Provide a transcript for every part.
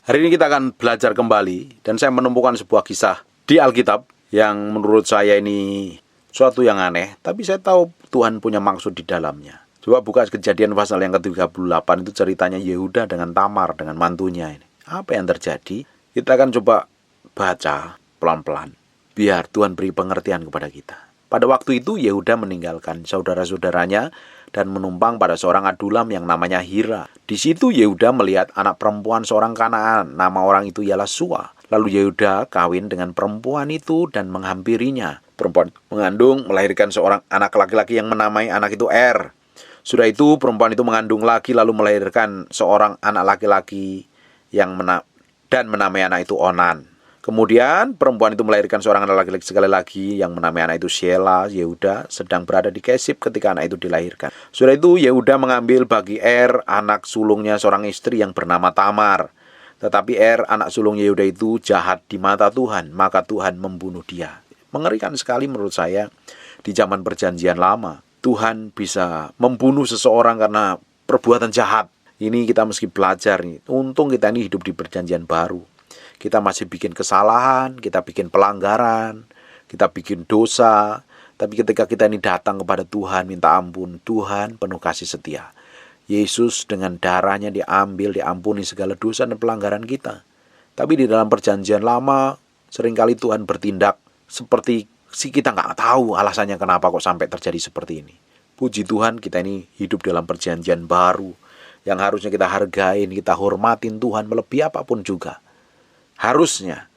Hari ini kita akan belajar kembali dan saya menemukan sebuah kisah di Alkitab yang menurut saya ini suatu yang aneh, tapi saya tahu Tuhan punya maksud di dalamnya. Coba buka Kejadian pasal yang ke-38, itu ceritanya Yehuda dengan Tamar, dengan mantunya ini. Apa yang terjadi? Kita akan coba baca pelan-pelan, biar Tuhan beri pengertian kepada kita. Pada waktu itu Yehuda meninggalkan saudara-saudaranya dan menumpang pada seorang adulam yang namanya Hira. Di situ Yehuda melihat anak perempuan seorang Kanaan, nama orang itu ialah Sua. Lalu Yehuda kawin dengan perempuan itu dan menghampirinya. Perempuan mengandung, melahirkan seorang anak laki-laki yang menamai anak itu Er. Sudah itu perempuan itu mengandung lagi lalu melahirkan seorang anak laki-laki yang menamai anak itu Onan. Kemudian perempuan itu melahirkan seorang anak laki-laki sekali lagi yang menamai anak itu Shela. Yehuda sedang berada di Kesib ketika anak itu dilahirkan. Sudah itu Yehuda mengambil bagi Er anak sulungnya seorang istri yang bernama Tamar. Tetapi Er anak sulung Yehuda itu jahat di mata Tuhan, maka Tuhan membunuh dia. Mengerikan sekali menurut saya di zaman perjanjian lama. Tuhan bisa membunuh seseorang karena perbuatan jahat. Ini kita mesti belajar nih. Untung kita ini hidup di perjanjian baru. Kita masih bikin kesalahan, kita bikin pelanggaran, kita bikin dosa. Tapi ketika kita ini datang kepada Tuhan, minta ampun, Tuhan penuh kasih setia. Yesus dengan darahnya diampuni segala dosa dan pelanggaran kita. Tapi di dalam perjanjian lama, seringkali Tuhan bertindak seperti kita nggak tahu alasannya kenapa kok sampai terjadi seperti ini. Puji Tuhan kita ini hidup dalam perjanjian baru, yang harusnya kita hargain, kita hormatin Tuhan melebihi apapun juga. Harusnya,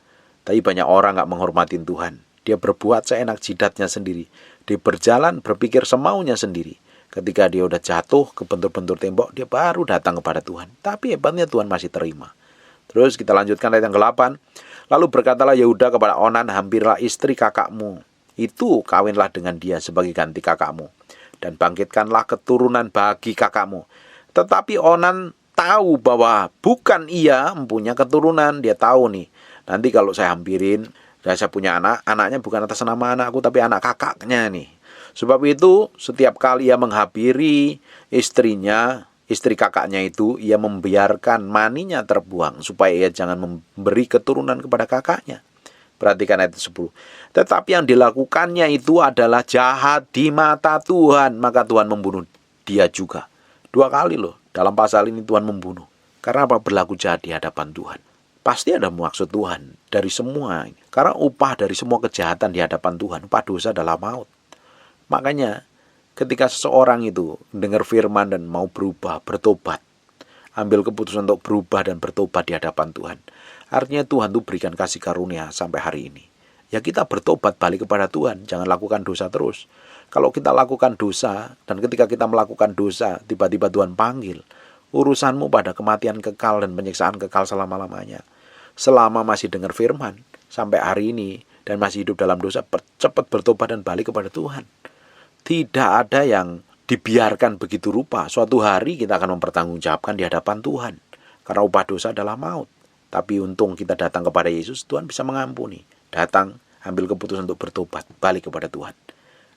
tapi banyak orang gak menghormatin Tuhan. Dia berbuat seenak jidatnya sendiri. Dia berjalan, berpikir semaunya sendiri. Ketika dia udah jatuh ke bentur-bentur tembok, dia baru datang kepada Tuhan. Tapi hebatnya Tuhan masih terima. Terus kita lanjutkan ayat yang ke-8. Lalu berkatalah Yehuda kepada Onan, hampirlah istri kakakmu. Itu kawinlah dengan dia sebagai ganti kakakmu. Dan bangkitkanlah keturunan bagi kakakmu. Tetapi Onan tahu bahwa bukan ia mempunyai keturunan. Dia tahu nih, nanti kalau saya hampirin dan saya punya anak, anaknya bukan atas nama anakku tapi anak kakaknya nih. Sebab itu setiap kali ia menghampiri istrinya, istri kakaknya itu, ia membiarkan maninya terbuang supaya ia jangan memberi keturunan kepada kakaknya. Perhatikan ayat 10. Tetapi yang dilakukannya itu adalah jahat di mata Tuhan, maka Tuhan membunuh dia juga. 2 kali loh. Dalam pasal ini Tuhan membunuh. Karena apa? Berlaku jahat di hadapan Tuhan. Pasti ada maksud Tuhan dari semua. Karena upah dari semua kejahatan di hadapan Tuhan, upah dosa adalah maut. Makanya ketika seseorang itu dengar firman dan mau berubah, bertobat, ambil keputusan untuk berubah dan bertobat di hadapan Tuhan, artinya Tuhan itu berikan kasih karunia sampai hari ini. Ya kita bertobat balik kepada Tuhan, jangan lakukan dosa terus. Kalau kita lakukan dosa, dan ketika kita melakukan dosa, tiba-tiba Tuhan panggil, urusanmu pada kematian kekal dan penyiksaan kekal selama-lamanya. Selama masih dengar firman, sampai hari ini, dan masih hidup dalam dosa, cepat bertobat dan balik kepada Tuhan. Tidak ada yang dibiarkan begitu rupa. Suatu hari kita akan mempertanggungjawabkan di hadapan Tuhan. Karena upah dosa adalah maut. Tapi untung kita datang kepada Yesus, Tuhan bisa mengampuni. Datang, ambil keputusan untuk bertobat, balik kepada Tuhan.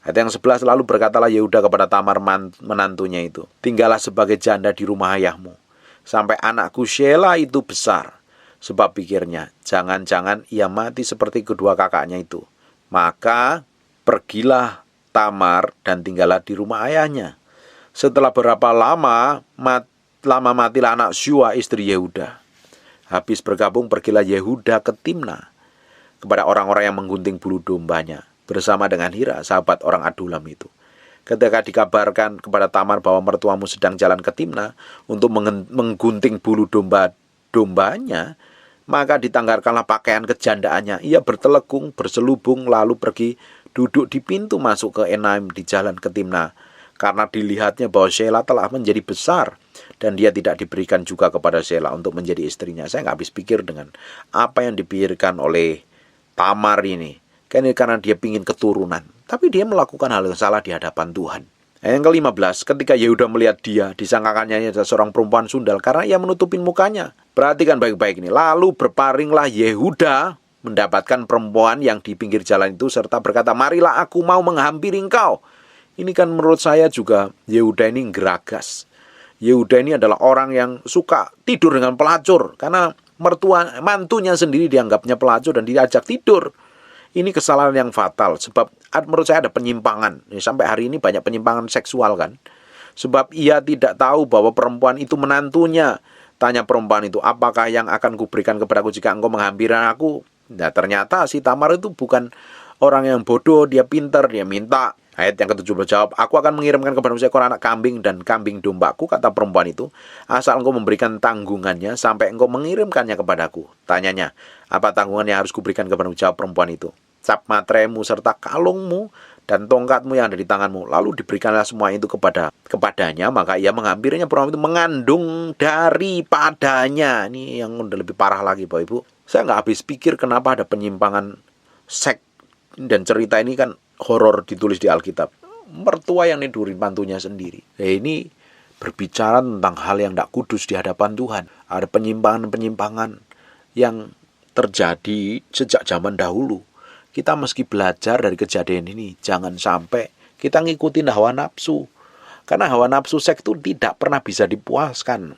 Ayat yang 11, lalu berkatalah Yehuda kepada Tamar menantunya itu, tinggallah sebagai janda di rumah ayahmu, sampai anakku Shela itu besar. Sebab pikirnya, jangan-jangan ia mati seperti kedua kakaknya itu. Maka pergilah Tamar dan tinggallah di rumah ayahnya. Setelah berapa lama matilah anak Sua istri Yehuda. Habis bergabung pergilah Yehuda ke Timna kepada orang-orang yang menggunting bulu dombanya, bersama dengan Hira, sahabat orang Adulam itu. Ketika dikabarkan kepada Tamar bahwa mertuamu sedang jalan ke Timna untuk menggunting bulu dombanya, maka ditanggalkanlah pakaian kejandaannya. Ia bertelekung, berselubung, lalu pergi duduk di pintu masuk ke Enaim di jalan ke Timna. Karena dilihatnya bahwa Shela telah menjadi besar, dan dia tidak diberikan juga kepada Shela untuk menjadi istrinya. Saya nggak habis pikir dengan apa yang dipikirkan oleh Tamar ini. Karena dia ingin keturunan. Tapi dia melakukan hal yang salah di hadapan Tuhan. Yang ke-15, ketika Yehuda melihat dia, disangkakannya adalah seorang perempuan sundal karena ia menutupin mukanya. Perhatikan baik-baik ini. Lalu berparinglah Yehuda mendapatkan perempuan yang di pinggir jalan itu serta berkata, marilah aku mau menghampiri engkau. Ini kan menurut saya juga Yehuda ini geragas. Yehuda ini adalah orang yang suka tidur dengan pelacur. Karena Mantunya sendiri dianggapnya pelacur dan diajak tidur. Ini kesalahan yang fatal, sebab menurut saya ada penyimpangan. Sampai hari ini banyak penyimpangan seksual kan. Sebab ia tidak tahu bahwa perempuan itu menantunya. Tanya perempuan itu, apakah yang akan kuberikan kepadaku jika engkau menghampiri aku? Nah, ternyata si Tamar itu bukan orang yang bodoh, dia pintar, dia minta. Ayat yang ke-17 jawab, aku akan mengirimkan kepadamu seekor anak kambing dan kambing dombaku, kata perempuan itu, asal engkau memberikan tanggungannya sampai engkau mengirimkannya kepadaku. Tanyanya, apa tanggungan yang harus kuberikan kepadamu? Jawab perempuan itu, cap matremu serta kalungmu dan tongkatmu yang ada di tanganmu. Lalu diberikanlah semua itu kepadanya, maka ia menghampirinya. Perempuan itu mengandung daripadanya. Ini yang udah lebih parah lagi, Bapak Ibu. Saya nggak habis pikir kenapa ada penyimpangan seks, dan cerita ini kan horor ditulis di Alkitab. Mertua yang nidurin mantunya sendiri. Ini berbicara tentang hal yang tidak kudus di hadapan Tuhan. Ada penyimpangan-penyimpangan yang terjadi sejak zaman dahulu. Kita meski belajar dari kejadian ini, jangan sampai kita ngikutin hawa nafsu. Karena hawa nafsu seks itu tidak pernah bisa dipuaskan.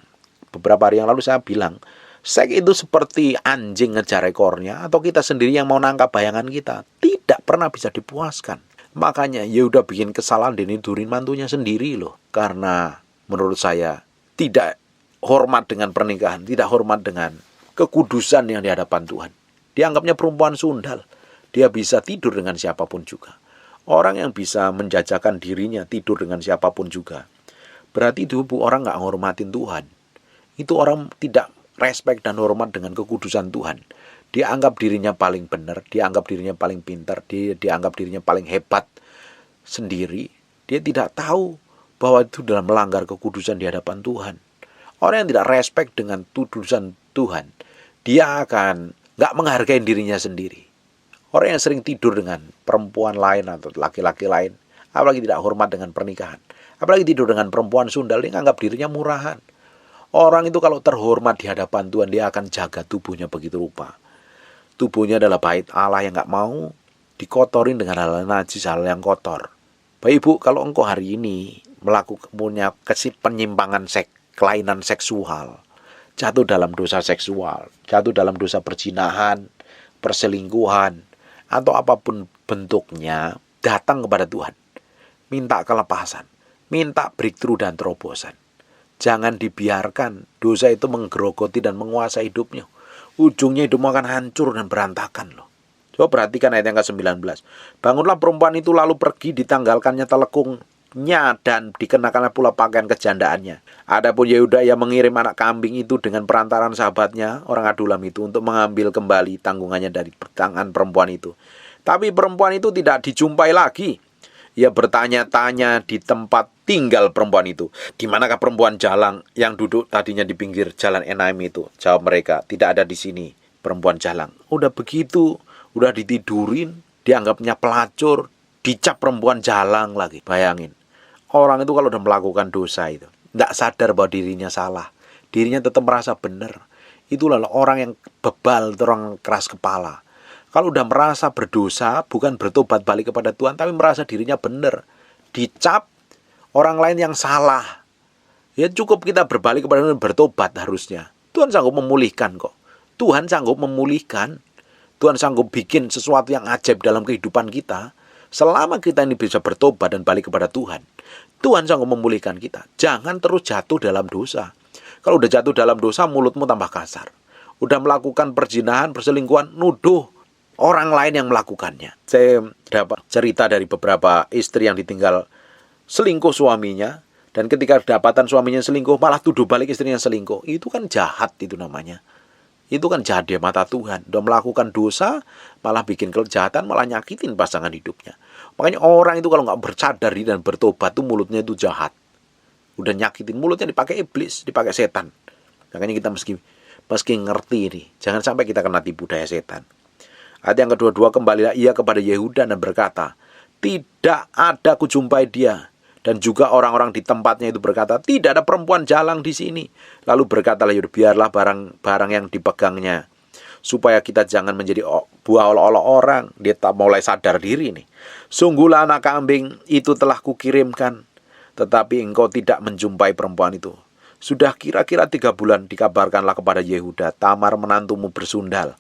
Beberapa hari yang lalu saya bilang, seks itu seperti anjing ngejar ekornya, atau kita sendiri yang mau nangkap bayangan kita. Tidak pernah bisa dipuaskan. Makanya Yehuda bikin kesalahan dan nidurin mantunya sendiri loh. Karena menurut saya tidak hormat dengan pernikahan, tidak hormat dengan kekudusan yang di hadapan Tuhan. Dianggapnya perempuan sundal. Dia bisa tidur dengan siapapun juga. Orang yang bisa menjajakan dirinya tidur dengan siapapun juga, berarti itu orang nggak ngormatin Tuhan. Itu orang tidak respect dan hormat dengan kekudusan Tuhan. Dia anggap dirinya paling benar, dia anggap dirinya paling pintar, dia anggap dirinya paling hebat sendiri. Dia tidak tahu bahwa itu dalam melanggar kekudusan di hadapan Tuhan. Orang yang tidak respect dengan kekudusan Tuhan, dia akan nggak menghargai dirinya sendiri. Orang yang sering tidur dengan perempuan lain atau laki-laki lain, apalagi tidak hormat dengan pernikahan, apalagi tidur dengan perempuan sundal, dia menganggap dirinya murahan. Orang itu kalau terhormat di hadapan Tuhan, dia akan jaga tubuhnya begitu rupa. Tubuhnya adalah bait Allah yang gak mau dikotorin dengan hal najis, hal yang kotor. Bapak Ibu, kalau engkau hari ini punya penyimpangan kelainan seksual, jatuh dalam dosa seksual, jatuh dalam dosa perzinahan, perselingkuhan, atau apapun bentuknya, datang kepada Tuhan. Minta kelepasan, minta breakthrough dan terobosan. Jangan dibiarkan dosa itu menggerogoti dan menguasai hidupnya. Ujungnya hidupmu akan hancur dan berantakan loh. Coba perhatikan ayat yang ke-19. Bangunlah perempuan itu lalu pergi, ditanggalkannya telekungnya dan dikenakannya pula pakaian kejandaannya. Adapun Yehuda yang mengirim anak kambing itu dengan perantaran sahabatnya, orang Adulam itu, untuk mengambil kembali tanggungannya dari tangan perempuan itu. Tapi perempuan itu tidak dijumpai lagi. Ia bertanya-tanya di tempat tinggal perempuan itu. Di manakah perempuan jalang yang duduk tadinya di pinggir jalan Enaim itu? Jawab mereka, tidak ada di sini perempuan jalang. Udah begitu, udah ditidurin, dianggapnya pelacur, dicap perempuan jalang lagi. Bayangin, orang itu kalau udah melakukan dosa itu, tidak sadar bahwa dirinya salah, dirinya tetap merasa benar. Itulah orang yang bebal, orang keras kepala. Kalau udah merasa berdosa, bukan bertobat balik kepada Tuhan, tapi merasa dirinya benar, dicap orang lain yang salah. Ya cukup kita berbalik kepada Tuhan, bertobat harusnya. Tuhan sanggup memulihkan kok. Tuhan sanggup memulihkan. Tuhan sanggup bikin sesuatu yang ajaib dalam kehidupan kita. Selama kita ini bisa bertobat dan balik kepada Tuhan, Tuhan sanggup memulihkan kita. Jangan terus jatuh dalam dosa. Kalau udah jatuh dalam dosa, mulutmu tambah kasar. Udah melakukan perzinahan, perselingkuhan, nuduh orang lain yang melakukannya. Saya dapat cerita dari beberapa istri yang ditinggal selingkuh suaminya, dan ketika kedapatan suaminya selingkuh, malah tuduh balik istrinya selingkuh. Itu kan jahat itu namanya. Itu kan jahat di mata Tuhan. Udah melakukan dosa, malah bikin kejahatan, malah nyakitin pasangan hidupnya. Makanya orang itu kalau nggak bersadar dan bertobat, tuh mulutnya itu jahat. Udah nyakitin, mulutnya dipakai iblis, dipakai setan. Makanya kita meski ngerti ini, jangan sampai kita kena tipu daya setan. Ayat yang kedua, kembalilah ia kepada Yehuda dan berkata, tidak ada kujumpai dia. Dan juga orang-orang di tempatnya itu berkata, tidak ada perempuan jalang di sini. Lalu berkatalah Yehuda, biarlah barang yang dipegangnya, supaya kita jangan menjadi buah olok-olok orang. Dia tak mulai sadar diri nih. Sungguhlah anak kambing itu telah kukirimkan, tetapi engkau tidak menjumpai perempuan itu. Sudah kira-kira 3 bulan dikabarkanlah kepada Yehuda, Tamar menantumu bersundal,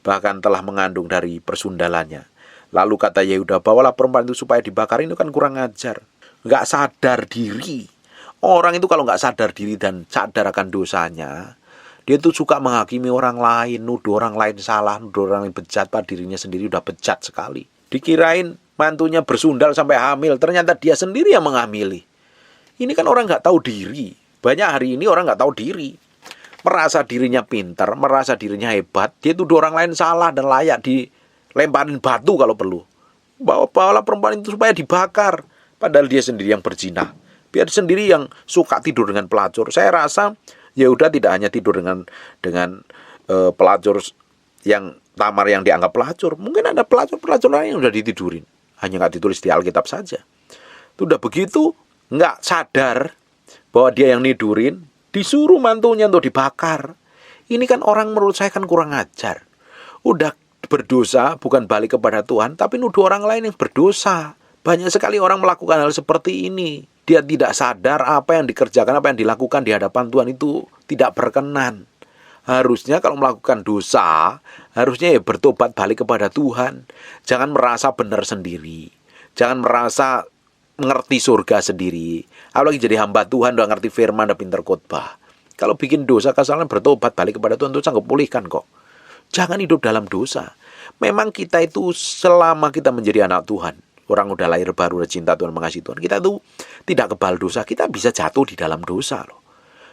bahkan telah mengandung dari persundalannya. Lalu kata Yehuda, bawalah perempuan itu supaya dibakar. Ini kan kurang ajar, nggak sadar diri. Orang itu kalau nggak sadar diri dan sadar akan dosanya, dia tuh suka menghakimi orang lain, nuduh orang lain salah, nuduh orang lain bejat, padahal dirinya sendiri udah bejat sekali. Dikirain mantunya bersundal sampai hamil, ternyata dia sendiri yang menghamili. Ini kan orang nggak tahu diri. Banyak hari ini orang nggak tahu diri, merasa dirinya pintar, merasa dirinya hebat. Dia tuduh orang lain salah dan layak dilemparin batu kalau perlu. Bawalah perempuan itu supaya dibakar, padahal dia sendiri yang berzina. Biar sendiri yang suka tidur dengan pelacur. Saya rasa Yehuda tidak hanya tidur dengan pelacur yang Tamar yang dianggap pelacur. Mungkin ada pelacur-pelacur lain yang sudah ditidurin. Hanya nggak ditulis di Alkitab saja. Itu udah begitu, nggak sadar bahwa dia yang nidurin, disuruh mantunya untuk dibakar. Ini kan orang menurut saya kan kurang ajar. Udah berdosa, bukan balik kepada Tuhan, tapi nuduh orang lain yang berdosa. Banyak sekali orang melakukan hal seperti ini. Dia tidak sadar apa yang dikerjakan, apa yang dilakukan di hadapan Tuhan itu tidak berkenan. Harusnya kalau melakukan dosa, harusnya ya bertobat balik kepada Tuhan. Jangan merasa benar sendiri. Jangan merasa ngerti surga sendiri. Apalagi jadi hamba Tuhan, udah ngerti firman, udah pintar khotbah. Kalau bikin dosa, kesalahan, bertobat balik kepada Tuhan, Tuhan sanggup pulihkan kok. Jangan hidup dalam dosa. Memang kita itu selama kita menjadi anak Tuhan, orang udah lahir baru, udah cinta Tuhan, mengasihi Tuhan, kita tuh tidak kebal dosa. Kita bisa jatuh di dalam dosa loh.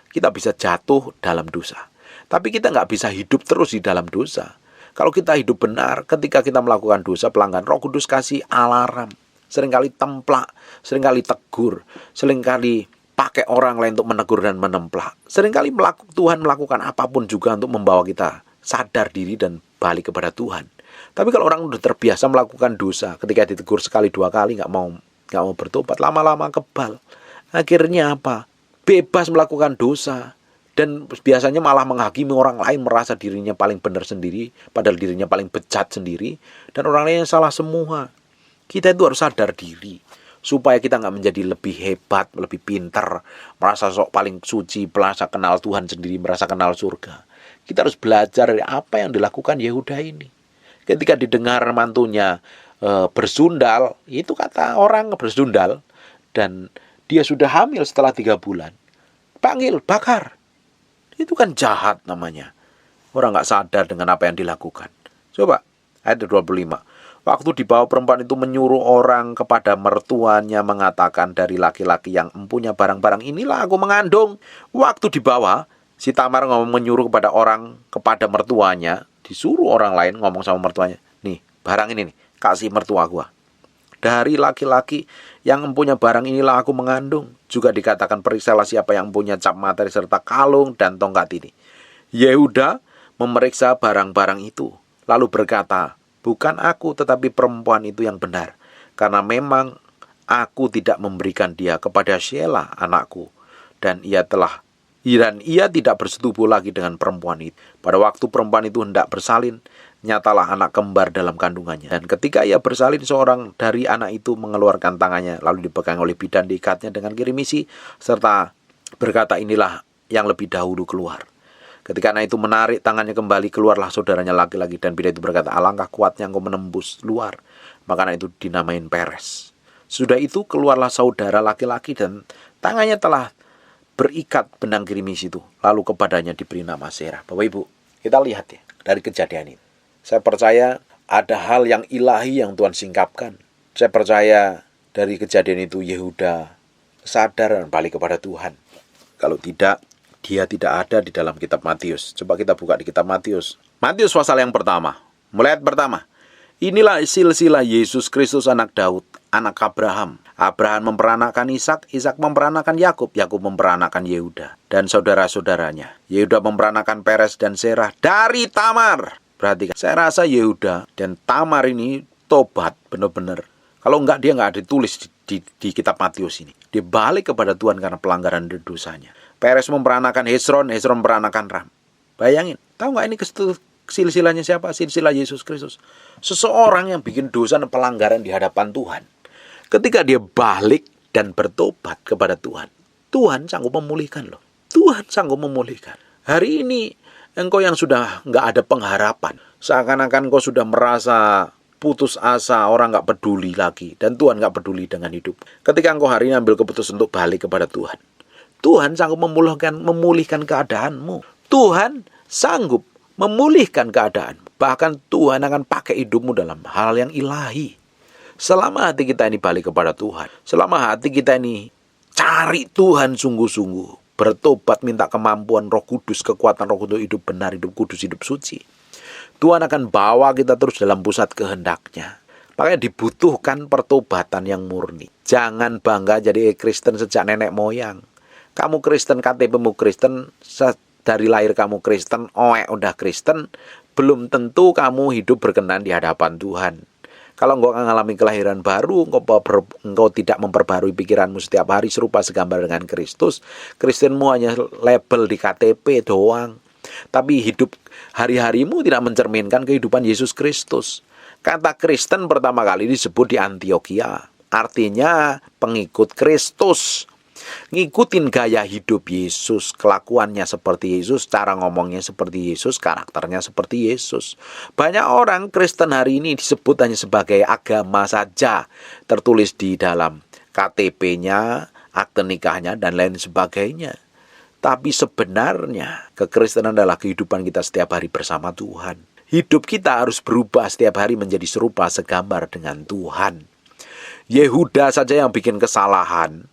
Kita bisa jatuh dalam dosa. Tapi kita nggak bisa hidup terus di dalam dosa. Kalau kita hidup benar, ketika kita melakukan dosa, pelanggaran, Roh Kudus kasih alarm. Seringkali templak, seringkali tegur, seringkali pakai orang lain untuk menegur dan menemplak. Seringkali Tuhan melakukan apapun juga untuk membawa kita sadar diri dan balik kepada Tuhan. Tapi kalau orang udah terbiasa melakukan dosa, ketika ditegur sekali 2 kali nggak mau bertobat, lama-lama kebal. Akhirnya apa? Bebas melakukan dosa. Dan biasanya malah menghakimi orang lain, merasa dirinya paling benar sendiri, padahal dirinya paling bejat sendiri, dan orang lain yang salah semua. Kita itu harus sadar diri, supaya kita nggak menjadi lebih hebat, lebih pintar, merasa sok paling suci, merasa kenal Tuhan sendiri, merasa kenal surga. Kita harus belajar dari apa yang dilakukan Yehuda ini. Ketika didengar mantunya bersundal, itu kata orang bersundal, dan dia sudah hamil setelah 3 bulan. Panggil, bakar. Itu kan jahat namanya. Orang nggak sadar dengan apa yang dilakukan. Coba, ayat 25. Waktu dibawa perempuan itu menyuruh orang kepada mertuanya mengatakan, dari laki-laki yang empunya barang-barang inilah aku mengandung. Waktu dibawa, si Tamar menyuruh kepada mertuanya, disuruh orang lain ngomong sama mertuanya, nih barang ini nih, kasih mertua gua. Dari laki-laki yang mempunyai barang inilah aku mengandung. Juga dikatakan, periksalah siapa yang punya cap materi serta kalung dan tongkat ini. Yehuda memeriksa barang-barang itu, lalu berkata, bukan aku tetapi perempuan itu yang benar, karena memang aku tidak memberikan dia kepada Shelah anakku, dan ia tidak bersetubuh lagi dengan perempuan itu. Pada waktu perempuan itu hendak bersalin, nyatalah anak kembar dalam kandungannya. Dan ketika ia bersalin, seorang dari anak itu mengeluarkan tangannya, lalu dipegang oleh bidan, diikatnya dengan kirmisi, serta berkata, inilah yang lebih dahulu keluar. Ketika anak itu menarik tangannya kembali, keluarlah saudaranya laki-laki, dan bidan itu berkata, alangkah kuatnya engkau menembus luar. Maka anak itu dinamain Peres. Sudah itu keluarlah saudara laki-laki, dan tangannya telah berikat benang kirmisi itu. Lalu kepadanya diberi nama Serah. Bapak Ibu, kita lihat ya dari kejadian ini. Saya percaya ada hal yang ilahi yang Tuhan singkapkan. Saya percaya dari kejadian itu Yehuda sadar dan balik kepada Tuhan. Kalau tidak, dia tidak ada di dalam kitab Matius. Coba kita buka di kitab Matius. Matius pasal yang pertama. Mulai ayat pertama. Inilah silsilah Yesus Kristus anak Daud, anak Abraham. Abraham memperanakan Ishak, Ishak memperanakan Yakub, Yakub memperanakan Yehuda dan saudara-saudaranya. Yehuda memperanakan Peres dan Serah dari Tamar. Perhatikan, saya rasa Yehuda dan Tamar ini tobat benar-benar. Kalau enggak, dia enggak ditulis di kitab Matius ini. Dia balik kepada Tuhan karena pelanggaran dan dosanya. Peres memperanakan Hezron, Hezron memperanakan Ram. Bayangin, tahu enggak ini silsilahnya siapa? Silsilah Yesus Kristus. Seseorang yang bikin dosa dan pelanggaran di hadapan Tuhan. Ketika dia balik dan bertobat kepada Tuhan, Tuhan sanggup memulihkan loh. Tuhan sanggup memulihkan. Hari ini engkau yang sudah nggak ada pengharapan, seakan-akan engkau sudah merasa putus asa, orang nggak peduli lagi, dan Tuhan nggak peduli dengan hidup. Ketika engkau hari ini ambil keputusan untuk balik kepada Tuhan, Tuhan sanggup memulihkan keadaanmu. Tuhan sanggup memulihkan keadaanmu. Bahkan Tuhan akan pakai hidupmu dalam hal yang ilahi. Selama hati kita ini balik kepada Tuhan, selama hati kita ini cari Tuhan sungguh-sungguh, bertobat, minta kemampuan Roh Kudus, kekuatan Roh Kudus, hidup benar, hidup kudus, hidup suci, Tuhan akan bawa kita terus dalam pusat kehendaknya. Makanya dibutuhkan pertobatan yang murni. Jangan bangga jadi Kristen sejak nenek moyang. Kamu Kristen, KTP-mu Kristen, dari lahir kamu Kristen, udah Kristen, belum tentu kamu hidup berkenan di hadapan Tuhan. Kalau engkau mengalami kelahiran baru, engkau tidak memperbarui pikiranmu setiap hari serupa segambar dengan Kristus, Kristenmu hanya label di KTP doang. Tapi hidup hari-harimu tidak mencerminkan kehidupan Yesus Kristus. Kata Kristen pertama kali disebut di Antioquia, artinya pengikut Kristus. Ngikutin gaya hidup Yesus, kelakuannya seperti Yesus, cara ngomongnya seperti Yesus, karakternya seperti Yesus. Banyak orang Kristen hari ini disebut hanya sebagai agama saja, tertulis di dalam KTP-nya, akte nikahnya, dan lain sebagainya. Tapi sebenarnya kekristenan adalah kehidupan kita setiap hari bersama Tuhan. Hidup kita harus berubah setiap hari menjadi serupa segambar dengan Tuhan. Yehuda saja yang bikin kesalahan,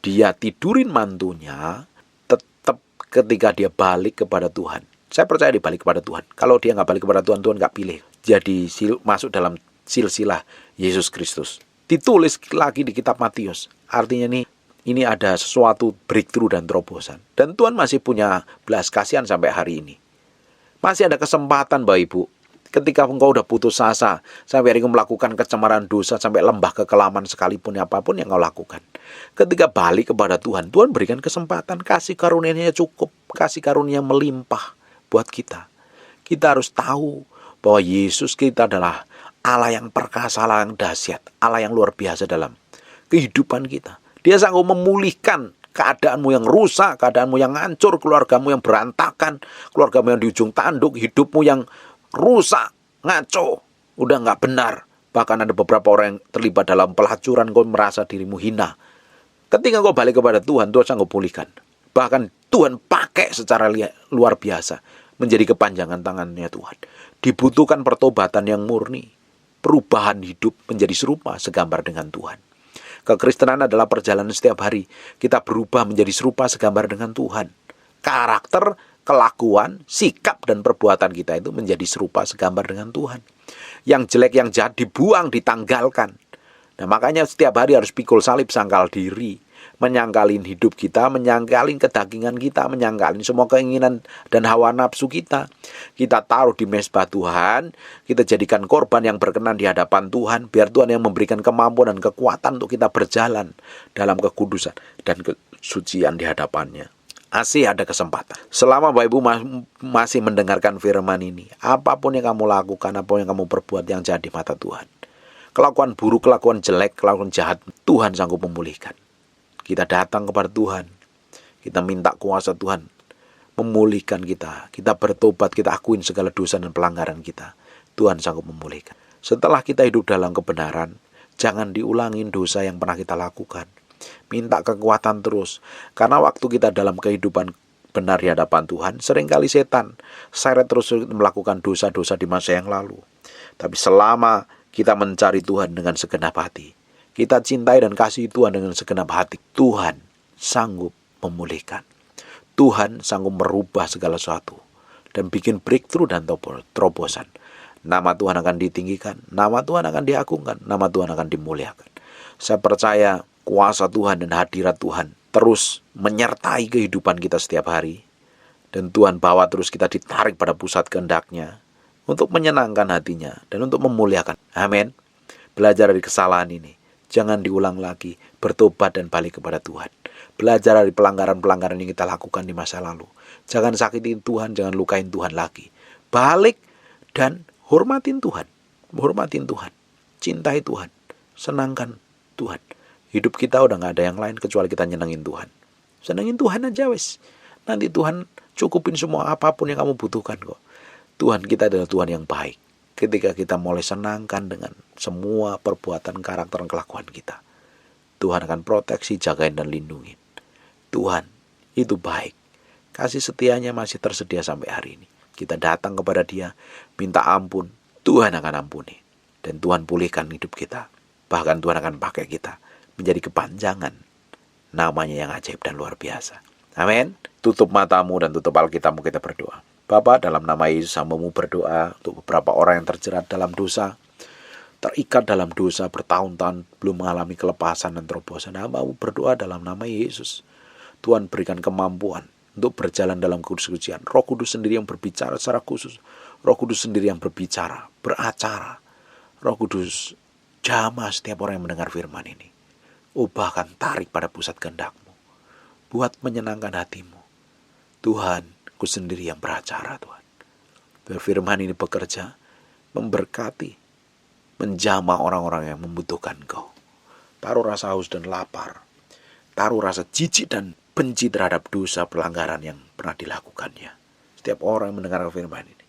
dia tidurin mantunya, tetap ketika dia balik kepada Tuhan. Saya percaya dia balik kepada Tuhan. Kalau dia nggak balik kepada Tuhan, Tuhan nggak pilih. Jadi masuk dalam silsilah Yesus Kristus. Ditulis lagi di kitab Matius. Artinya ini ada sesuatu breakthrough dan terobosan. Dan Tuhan masih punya belas kasihan sampai hari ini. Masih ada kesempatan Bapak Ibu. Ketika engkau udah putus asa, sampai hari engkau melakukan kecemaran dosa, sampai lembah kekelaman sekalipun apapun yang engkau lakukan. Ketika balik kepada Tuhan, Tuhan berikan kesempatan, kasih karunia-Nya cukup, kasih karunia melimpah buat kita. Kita harus tahu bahwa Yesus kita adalah Allah yang perkasa, Allah yang dahsyat, Allah yang luar biasa dalam kehidupan kita. Dia sanggup memulihkan keadaanmu yang rusak, keadaanmu yang hancur, keluargamu yang berantakan, keluargamu yang di ujung tanduk, hidupmu yang rusak, ngaco, udah nggak benar. Bahkan ada beberapa orang yang terlibat dalam pelacuran, kau merasa dirimu hina. Ketika kau balik kepada Tuhan, Tuhan sanggup pulihkan. Bahkan Tuhan pakai secara luar biasa menjadi kepanjangan tangannya Tuhan. Dibutuhkan pertobatan yang murni, perubahan hidup menjadi serupa segambar dengan Tuhan. Kekristenan adalah perjalanan setiap hari. Kita berubah menjadi serupa segambar dengan Tuhan. Karakter, kelakuan, sikap, dan perbuatan kita itu menjadi serupa segambar dengan Tuhan. Yang jelek, yang jahat dibuang, ditanggalkan. Nah, makanya setiap hari harus pikul salib, sangkal diri. Menyangkalin hidup kita, menyangkalin kedagingan kita, menyangkalin semua keinginan dan hawa nafsu kita. Kita taruh di mezbah Tuhan, kita jadikan korban yang berkenan di hadapan Tuhan, biar Tuhan yang memberikan kemampuan dan kekuatan untuk kita berjalan dalam kekudusan dan kesucian di hadapannya. Masih ada kesempatan. Selama Bapak Ibu masih mendengarkan firman ini, apapun yang kamu lakukan, apapun yang kamu perbuat yang jahat di mata Tuhan, kelakuan buruk, kelakuan jelek, kelakuan jahat, Tuhan sanggup memulihkan. Kita datang kepada Tuhan, kita minta kuasa Tuhan memulihkan kita. Kita bertobat, kita akuin segala dosa dan pelanggaran kita. Tuhan sanggup memulihkan. Setelah kita hidup dalam kebenaran, jangan diulangin dosa yang pernah kita lakukan. Minta kekuatan terus. Karena waktu kita dalam kehidupan benar di hadapan Tuhan, seringkali setan seret terus melakukan dosa-dosa di masa yang lalu. Tapi selama kita mencari Tuhan dengan segenap hati, kita cintai dan kasih Tuhan dengan segenap hati, Tuhan sanggup memulihkan. Tuhan sanggup merubah segala sesuatu dan bikin breakthrough dan terobosan. Nama Tuhan akan ditinggikan, nama Tuhan akan diagungkan, nama Tuhan akan dimuliakan. Saya percaya kuasa Tuhan dan hadirat Tuhan terus menyertai kehidupan kita setiap hari. Dan Tuhan bawa terus kita ditarik pada pusat kehendak-Nya untuk menyenangkan hatinya dan untuk memuliakan. Amin. Belajar dari kesalahan ini. Jangan diulang lagi, bertobat dan balik kepada Tuhan. Belajar dari pelanggaran-pelanggaran yang kita lakukan di masa lalu. Jangan sakitin Tuhan, jangan lukain Tuhan lagi. Balik dan hormatin Tuhan. Hormatin Tuhan. Cintai Tuhan. Senangkan Tuhan. Hidup kita udah gak ada yang lain kecuali kita nyenengin Tuhan. Senengin Tuhan aja wes. Nanti Tuhan cukupin semua apapun yang kamu butuhkan kok. Tuhan kita adalah Tuhan yang baik. Ketika kita mulai senangkan dengan semua perbuatan, karakter, dan kelakuan kita, Tuhan akan proteksi, jagain, dan lindungi. Tuhan itu baik. Kasih setianya masih tersedia sampai hari ini. Kita datang kepada Dia, minta ampun, Tuhan akan ampuni. Dan Tuhan pulihkan hidup kita. Bahkan Tuhan akan pakai kita menjadi kepanjangan namanya yang ajaib dan luar biasa. Amin. Tutup matamu dan tutup Alkitabmu, kita berdoa. Bapa, dalam nama Yesus, hamba-Mu berdoa untuk beberapa orang yang terjerat dalam dosa, terikat dalam dosa bertahun-tahun, belum mengalami kelepasan dan terobosan. Hamba-Mu berdoa dalam nama Yesus. Tuhan berikan kemampuan untuk berjalan dalam kudus-kudusian. Roh Kudus sendiri yang berbicara secara khusus. Roh Kudus sendiri yang berbicara, beracara. Roh Kudus jamah setiap orang yang mendengar firman ini. Ubahkan, tarik pada pusat kehendak-Mu. Buat menyenangkan hatimu. Tuhan, Ku sendiri yang beracara, Tuhan. Firman ini bekerja, memberkati, menjamah orang-orang yang membutuhkan Kau. Taruh rasa haus dan lapar. Taruh rasa jijik dan benci terhadap dosa pelanggaran yang pernah dilakukannya. Setiap orang yang mendengar firman ini,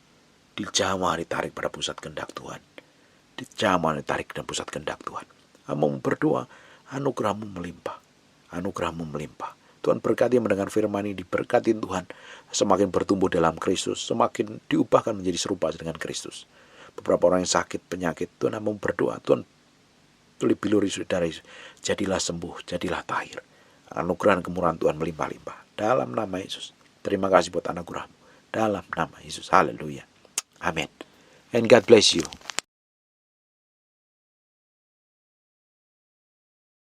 dijamah, ditarik pada pusat kehendak Tuhan. Dijamah, ditarik pada pusat kehendak Tuhan. Kamu berdoa, anugerah-Mu melimpah. Anugerah-Mu melimpah. Tuhan berkati mendengar firman ini, diberkati Tuhan. Semakin bertumbuh dalam Kristus, semakin diubahkan menjadi serupa dengan Kristus. Beberapa orang yang sakit, penyakit, Tuhan mau berdoa, Tuhan biluri saudara, jadilah sembuh, jadilah tahir. Anugerah dan kemurahan Tuhan melimpah-limpah. Dalam nama Yesus. Terima kasih buat anugerah-Mu. Dalam nama Yesus. Haleluya. Amin. And God bless you.